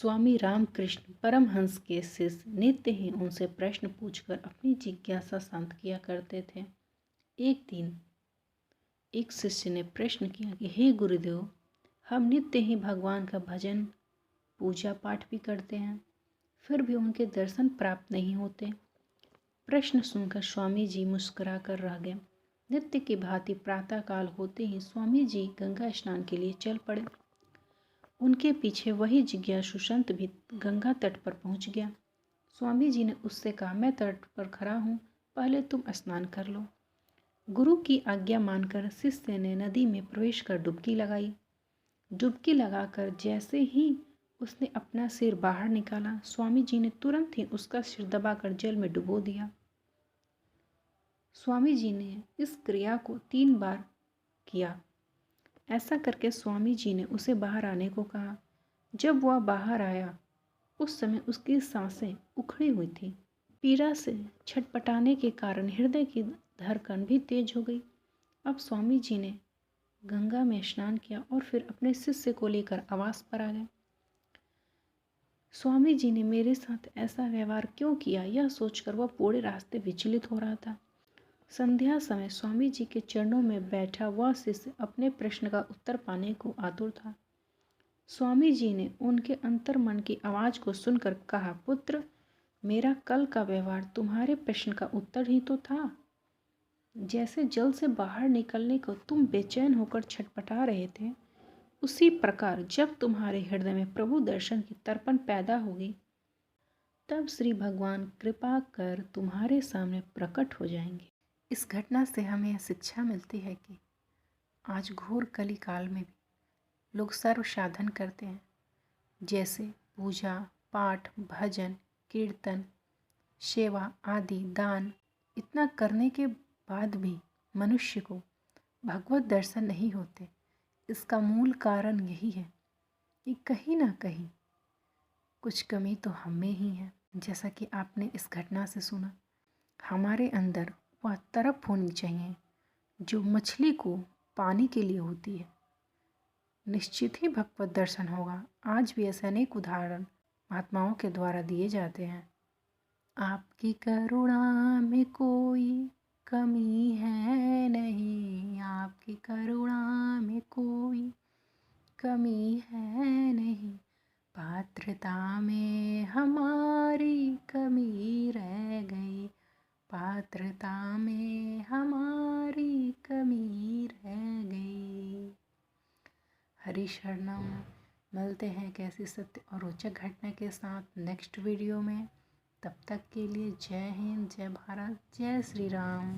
स्वामी रामकृष्ण परमहंस के शिष्य नित्य ही उनसे प्रश्न पूछकर अपनी जिज्ञासा शांत किया करते थे। एक दिन एक शिष्य ने प्रश्न किया कि हे गुरुदेव, हम नित्य ही भगवान का भजन पूजा पाठ भी करते हैं, फिर भी उनके दर्शन प्राप्त नहीं होते। प्रश्न सुनकर स्वामी जी मुस्कुरा कर रह गए। नित्य की भांति प्रातःकाल होते ही स्वामी जी गंगा स्नान के लिए चल पड़े। उनके पीछे वही जिज्ञासु संत भी गंगा तट पर पहुंच गया। स्वामी जी ने उससे कहा, मैं तट पर खड़ा हूँ, पहले तुम स्नान कर लो। गुरु की आज्ञा मानकर शिष्य ने नदी में प्रवेश कर डुबकी लगाई। डुबकी लगाकर जैसे ही उसने अपना सिर बाहर निकाला, स्वामी जी ने तुरंत ही उसका सिर दबाकर जल में डुबो दिया। स्वामी जी ने इस क्रिया को 3 बार किया। ऐसा करके स्वामी जी ने उसे बाहर आने को कहा। जब वह बाहर आया, उस समय उसकी सांसें उखड़ी हुई थी। पीड़ा से छटपटाने के कारण हृदय की धड़कन भी तेज हो गई। अब स्वामी जी ने गंगा में स्नान किया और फिर अपने शिष्य को लेकर आवास पर आ गए। स्वामी जी ने मेरे साथ ऐसा व्यवहार क्यों किया, यह सोचकर वह पूरे रास्ते विचलित हो रहा था। संध्या समय स्वामी जी के चरणों में बैठा वह शिष्य अपने प्रश्न का उत्तर पाने को आतुर था। स्वामी जी ने उनके अंतर्मन की आवाज को सुनकर कहा, पुत्र, मेरा कल का व्यवहार तुम्हारे प्रश्न का उत्तर ही तो था। जैसे जल से बाहर निकलने को तुम बेचैन होकर छटपटा रहे थे, उसी प्रकार जब तुम्हारे हृदय में प्रभु दर्शन की तड़पन पैदा होगी, तब श्री भगवान कृपा कर तुम्हारे सामने प्रकट हो जाएंगे। इस घटना से हमें यह शिक्षा मिलती है कि आज घोर कली काल में भी लोग सर्व साधन करते हैं, जैसे पूजा पाठ, भजन कीर्तन, सेवा आदि, दान। इतना करने के बाद भी मनुष्य को भगवत दर्शन नहीं होते। इसका मूल कारण यही है कि कहीं ना कहीं कुछ कमी तो हम में ही है। जैसा कि आपने इस घटना से सुना, हमारे अंदर वह तड़प होनी चाहिए जो मछली को पानी के लिए होती है। निश्चित ही भगवत दर्शन होगा। आज भी ऐसे अनेक उदाहरण महात्माओं के द्वारा दिए जाते हैं। आपकी करुणा में कोई कमी है नहीं, आपकी करुणा में कोई कमी है नहीं, पात्रता में हमारी कमी रह गई, पात्रता में हमारी कमी रह गई। हरि शरणम। मिलते हैं कैसी सत्य और रोचक घटना के साथ नेक्स्ट वीडियो में। तब तक के लिए जय हिंद, जय भारत, जय श्री राम।